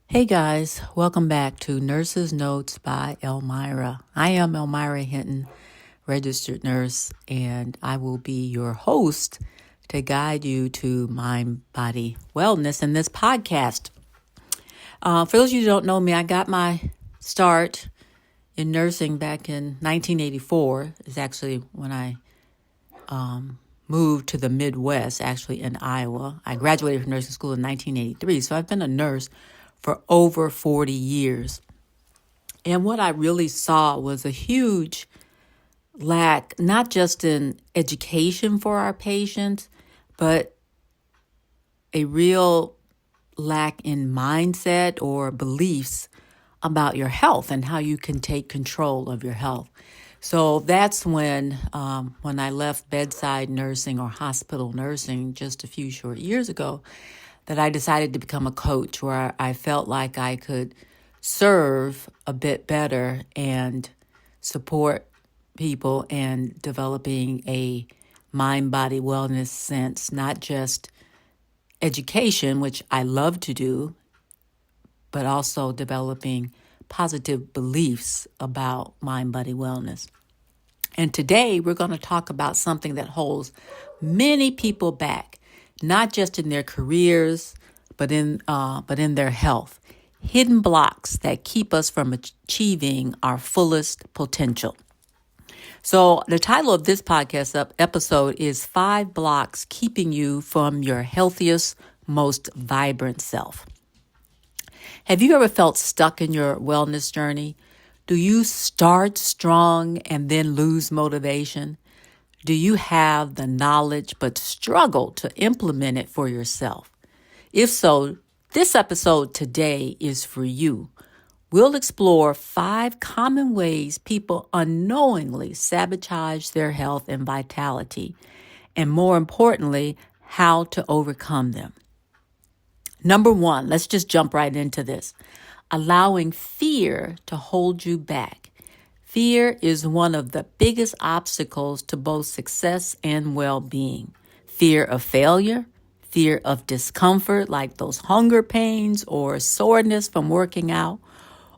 Hey guys, welcome back to Nurse's Notes by Elmira. I am Elmira Hinton, registered nurse, and I will be your host to guide you to mind body wellness in this podcast. For those of you who don't know me, I got my start in nursing back in 1984. It's actually when I moved to the Midwest, actually in Iowa. I graduated from nursing school in 1983, so I've been a nurse for over 40 years. And what I really saw was a huge lack, not just in education for our patients, but a real lack in mindset or beliefs about your health and how you can take control of your health. So that's when I left bedside nursing or hospital nursing just a few short years ago, that I decided to become a coach where I felt like I could serve a bit better and support people in developing a mind-body wellness sense, not just education, which I love to do, but also developing positive beliefs about mind-body wellness. And today we're going to talk about something that holds many people back, not just in their careers, but in their health. Hidden blocks that keep us from achieving our fullest potential. So the title of this podcast episode is 5 Blocks Keeping You from Your Healthiest, Most Vibrant Self. Have you ever felt stuck in your wellness journey? Do you start strong and then lose motivation? Do you have the knowledge but struggle to implement it for yourself? If so, this episode today is for you. We'll explore 5 common ways people unknowingly sabotage their health and vitality, and more importantly, how to overcome them. Number 1, let's just jump right into this. Allowing fear to hold you back. Fear is one of the biggest obstacles to both success and well-being. Fear of failure, fear of discomfort like those hunger pains or soreness from working out,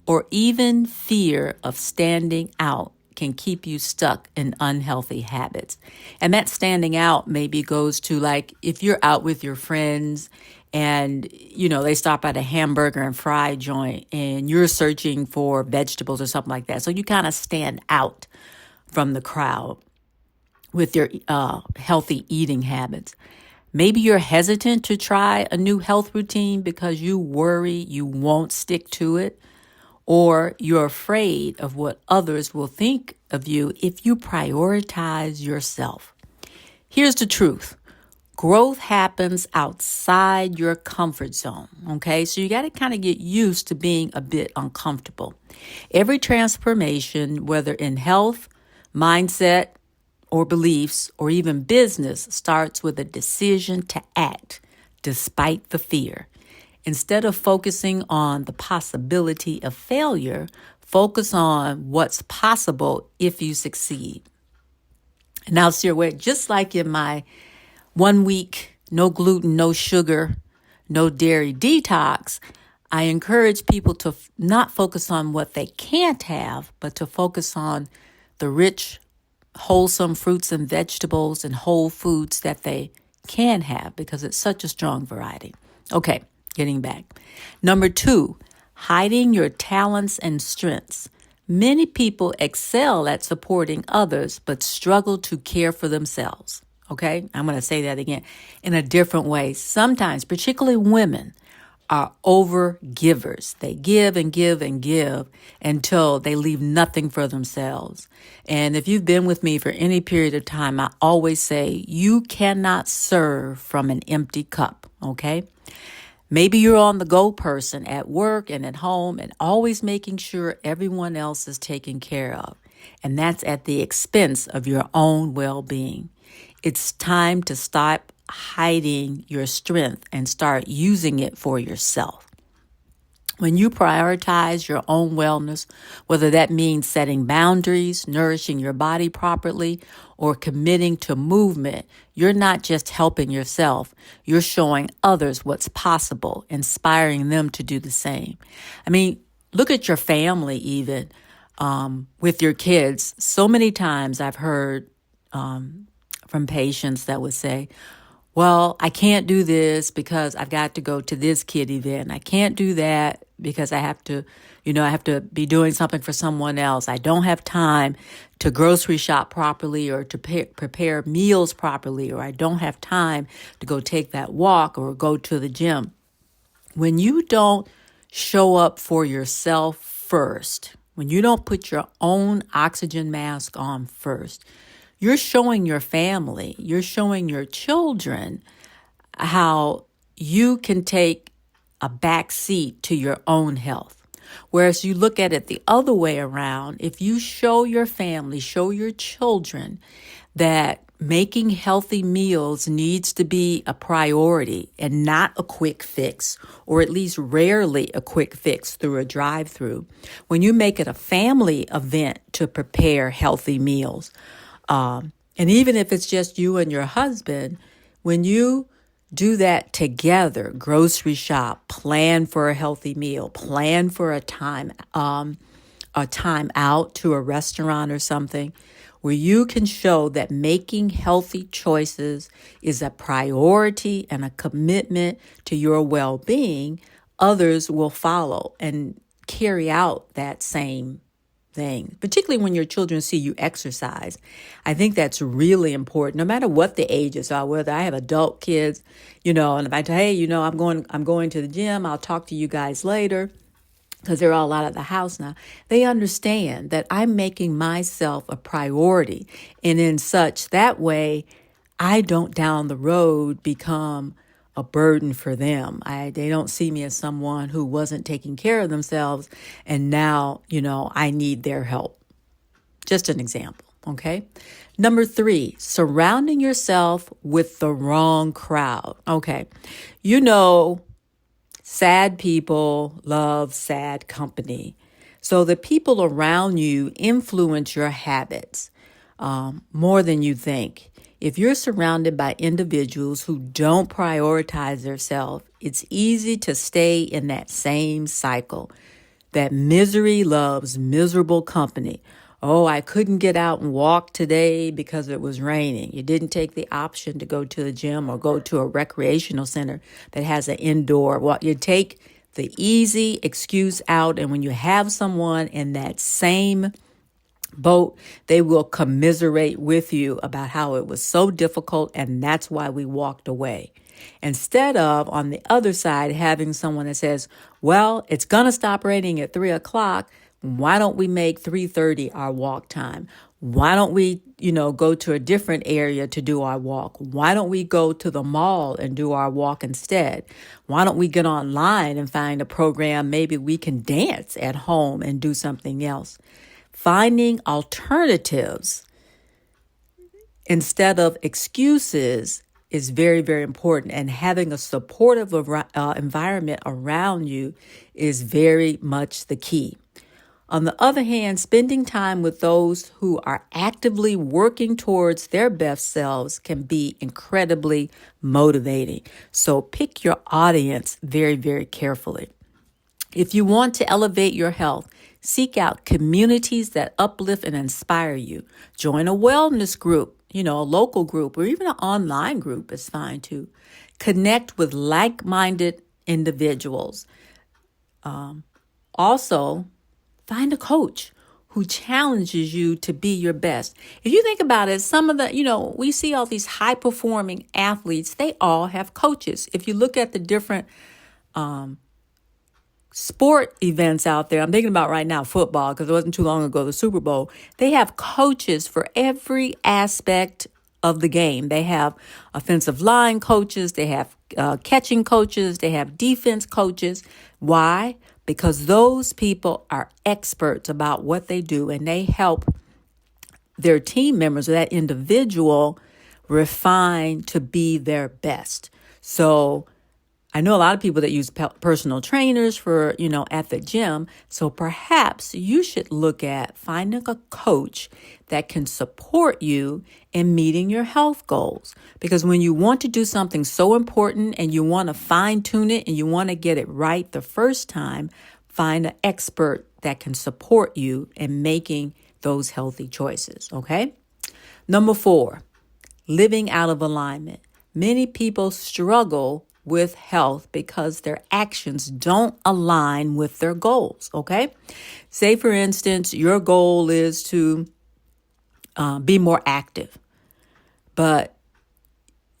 or even fear of standing out can keep you stuck in unhealthy habits. And that standing out maybe goes to, like, if you're out with your friends and, they stop at a hamburger and fry joint and you're searching for vegetables or something like that. So you kind of stand out from the crowd with your healthy eating habits. Maybe you're hesitant to try a new health routine because you worry you won't stick to it, or you're afraid of what others will think of you if you prioritize yourself. Here's the truth. Growth happens outside your comfort zone, okay? So you got to kind of get used to being a bit uncomfortable. Every transformation, whether in health, mindset, or beliefs, or even business, starts with a decision to act despite the fear. Instead of focusing on the possibility of failure, focus on what's possible if you succeed. Now, sir, just like in my 1 week, no gluten, no sugar, no dairy detox, I encourage people to not focus on what they can't have, but to focus on the rich, wholesome fruits and vegetables and whole foods that they can have, because it's such a strong variety. Okay, getting back. Number 2, hiding your talents and strengths. Many people excel at supporting others, but struggle to care for themselves. Okay, I'm going to say that again in a different way. Sometimes, particularly women, are over givers. They give and give and give until they leave nothing for themselves. And if you've been with me for any period of time, I always say you cannot serve from an empty cup. Okay. Maybe you're on the go person at work and at home and always making sure everyone else is taken care of. And that's at the expense of your own well-being. It's time to stop hiding your strength and start using it for yourself. When you prioritize your own wellness, whether that means setting boundaries, nourishing your body properly, or committing to movement, you're not just helping yourself, you're showing others what's possible, inspiring them to do the same. I mean, look at your family even with your kids. So many times I've heard from patients that would say, well, I can't do this because I've got to go to this kid event. I can't do that because I have to, I have to be doing something for someone else. I don't have time to grocery shop properly or to prepare meals properly, or I don't have time to go take that walk or go to the gym. When you don't show up for yourself first, when you don't put your own oxygen mask on first, you're showing your family, you're showing your children how you can take a back seat to your own health. Whereas you look at it the other way around, if you show your family, show your children that making healthy meals needs to be a priority and not a quick fix, or at least rarely a quick fix through a drive-through. When you make it a family event to prepare healthy meals, and even if it's just you and your husband, when you do that together, grocery shop, plan for a healthy meal, plan for a time out to a restaurant or something, where you can show that making healthy choices is a priority and a commitment to your well-being, others will follow and carry out that same thing, particularly when your children see you exercise. I think that's really important, no matter what the ages are, whether I have adult kids, and if I say, hey, I'm going to the gym, I'll talk to you guys later, because they're all out of the house now. They understand that I'm making myself a priority. And in such that way, I don't down the road become a burden for them. They don't see me as someone who wasn't taking care of themselves, and now, I need their help. Just an example, okay? Number 3, surrounding yourself with the wrong crowd. Okay, sad people love sad company. So the people around you influence your habits more than you think. If you're surrounded by individuals who don't prioritize themselves, it's easy to stay in that same cycle. That misery loves miserable company. Oh, I couldn't get out and walk today because it was raining. You didn't take the option to go to the gym or go to a recreational center that has an indoor. Well, you take the easy excuse out, and when you have someone in that same boat, they will commiserate with you about how it was so difficult, and that's why we walked away. Instead of, on the other side, having someone that says, well, it's going to stop raining at 3 o'clock. Why don't we make 3:30 our walk time? Why don't we, go to a different area to do our walk? Why don't we go to the mall and do our walk instead? Why don't we get online and find a program? Maybe we can dance at home and do something else. Finding alternatives instead of excuses is very, very important. And having a supportive environment around you is very much the key. On the other hand, spending time with those who are actively working towards their best selves can be incredibly motivating. So pick your audience very, very carefully. If you want to elevate your health, seek out communities that uplift and inspire you. Join a wellness group, a local group, or even an online group is fine too. Connect with like-minded individuals. Also, find a coach who challenges you to be your best. If you think about it, some of the, we see all these high-performing athletes, they all have coaches. If you look at the different sport events out there, I'm thinking about right now football, because it wasn't too long ago, the Super Bowl, they have coaches for every aspect of the game. They have offensive line coaches, they have catching coaches, they have defense coaches. Why? Because those people are experts about what they do, and they help their team members or that individual refine to be their best. So I know a lot of people that use personal trainers for, at the gym. So perhaps you should look at finding a coach that can support you in meeting your health goals. Because when you want to do something so important and you want to fine tune it and you want to get it right the first time, find an expert that can support you in making those healthy choices. Okay. Number 4, living out of alignment. Many people struggle with health because their actions don't align with their goals, okay? Say, for instance, your goal is to be more active, but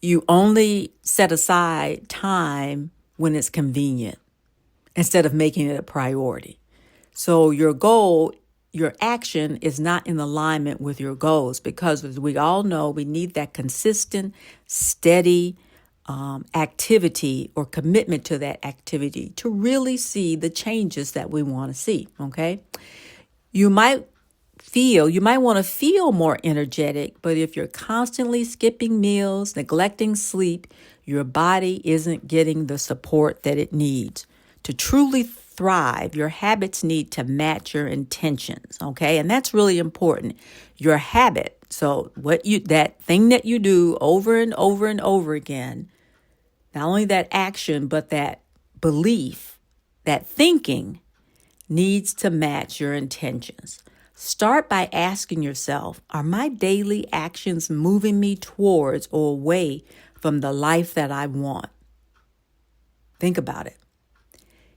you only set aside time when it's convenient instead of making it a priority. So your goal, your action is not in alignment with your goals because, as we all know, we need that consistent, steady activity or commitment to that activity to really see the changes that we want to see, okay? You might want to feel more energetic, but if you're constantly skipping meals, neglecting sleep, your body isn't getting the support that it needs. To truly thrive, your habits need to match your intentions, okay? And that's really important. Your habit, so that thing that you do over and over and over again, not only that action, but that belief, that thinking needs to match your intentions. Start by asking yourself, are my daily actions moving me towards or away from the life that I want? Think about it.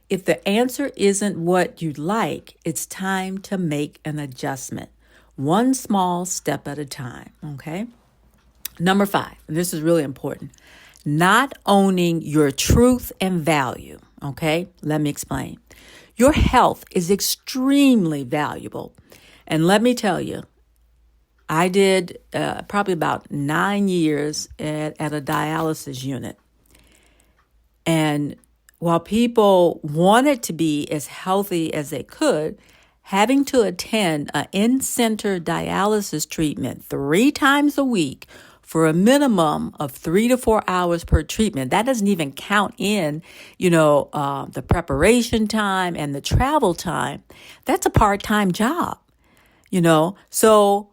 If the answer isn't what you'd like, it's time to make an adjustment. One small step at a time, okay? Number 5, and this is really important. Not owning your truth and value, okay? Let me explain. Your health is extremely valuable. And let me tell you, I did probably about 9 years at a dialysis unit. And while people wanted to be as healthy as they could, having to attend an in-center dialysis treatment 3 times a week for a minimum of 3 to 4 hours per treatment. That doesn't even count in, the preparation time and the travel time. That's a part-time job, So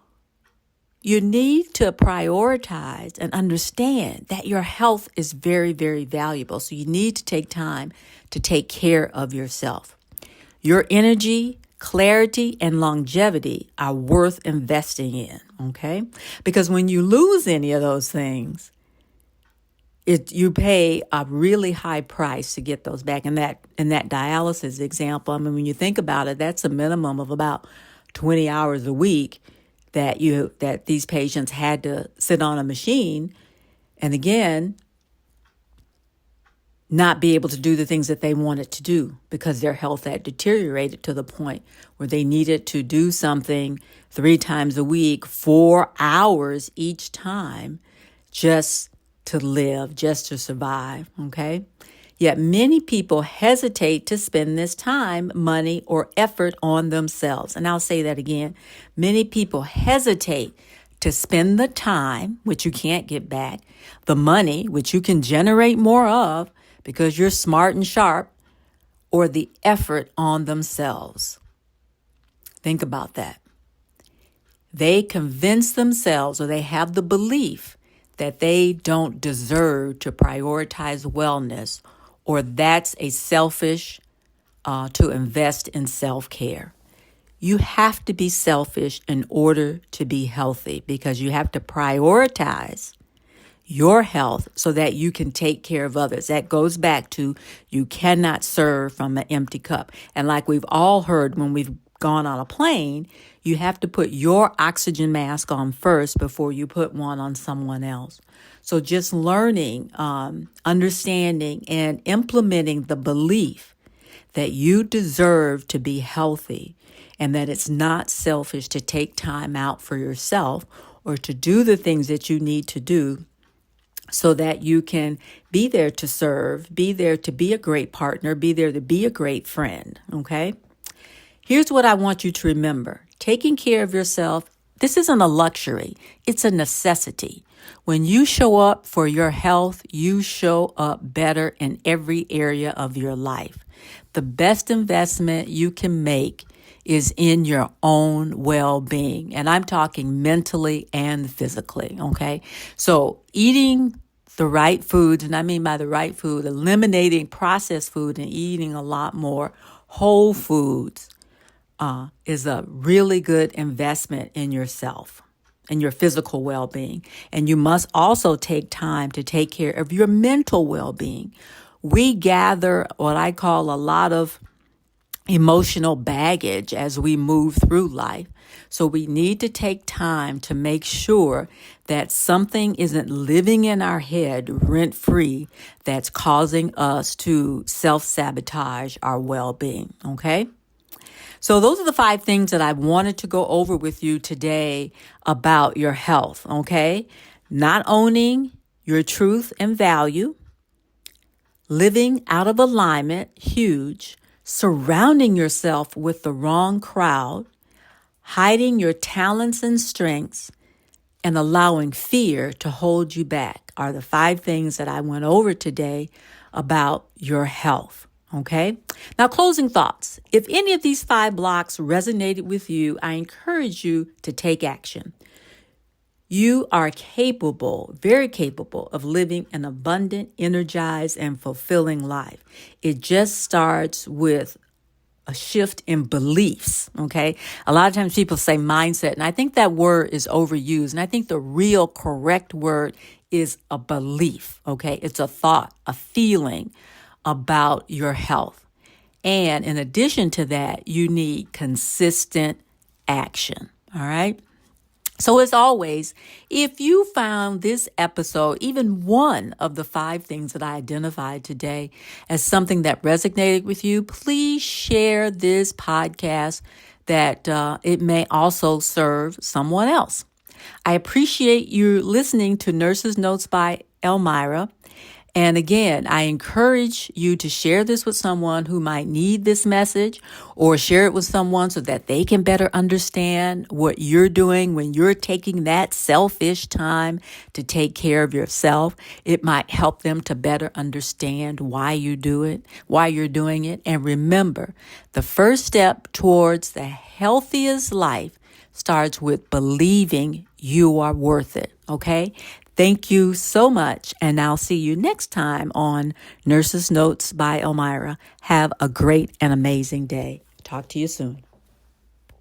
you need to prioritize and understand that your health is very, very valuable. So you need to take time to take care of yourself. Your energy, clarity, and longevity are worth investing in, okay? Because when you lose any of those things, you pay a really high price to get those back. In that dialysis example, I mean, when you think about it, that's a minimum of about 20 hours a week that these patients had to sit on a machine, and again, not be able to do the things that they wanted to do because their health had deteriorated to the point where they needed to do something 3 times a week, 4 hours each time, just to live, just to survive, okay? Yet many people hesitate to spend this time, money, or effort on themselves. And I'll say that again. Many people hesitate to spend the time, which you can't get back, the money, which you can generate more of because you're smart and sharp, or the effort on themselves. Think about that. They convince themselves, or they have the belief that they don't deserve to prioritize wellness, or that's a selfish to invest in self-care. You have to be selfish in order to be healthy because you have to prioritize your health so that you can take care of others. That goes back to you cannot serve from an empty cup. And like we've all heard when we've gone on a plane, you have to put your oxygen mask on first before you put one on someone else. So just learning, understanding, and implementing the belief that you deserve to be healthy and that it's not selfish to take time out for yourself or to do the things that you need to do so that you can be there to serve, be there to be a great partner, be there to be a great friend, okay? Here's what I want you to remember. Taking care of yourself, this isn't a luxury. It's a necessity. When you show up for your health, you show up better in every area of your life. The best investment you can make is in your own well-being. And I'm talking mentally and physically, okay? So eating the right foods, and I mean by the right food, eliminating processed food and eating a lot more whole foods is a really good investment in yourself and your physical well-being. And you must also take time to take care of your mental well-being. We gather what I call a lot of emotional baggage as we move through life. So we need to take time to make sure that something isn't living in our head rent-free that's causing us to self-sabotage our well-being, okay? So those are the 5 things that I wanted to go over with you today about your health, okay? Not owning your truth and value, living out of alignment, huge, surrounding yourself with the wrong crowd, hiding your talents and strengths, and allowing fear to hold you back are the 5 things that I went over today about your health. Okay? Now, closing thoughts. If any of these 5 blocks resonated with you, I encourage you to take action. You are capable, very capable of living an abundant, energized, and fulfilling life. It just starts with a shift in beliefs, okay? A lot of times people say mindset, and I think that word is overused. And I think the real correct word is a belief, okay? It's a thought, a feeling about your health. And in addition to that, you need consistent action, all right? So as always, if you found this episode, even one of the 5 things that I identified today as something that resonated with you, please share this podcast that it may also serve someone else. I appreciate you listening to Nurse's Notes by Elmira. And again, I encourage you to share this with someone who might need this message, or share it with someone so that they can better understand what you're doing when you're taking that selfish time to take care of yourself. It might help them to better understand why you do it, why you're doing it. And remember, the first step towards the healthiest life starts with believing you are worth it, okay? Thank you so much, and I'll see you next time on Nurse's Notes by Elmira. Have a great and amazing day. Talk to you soon.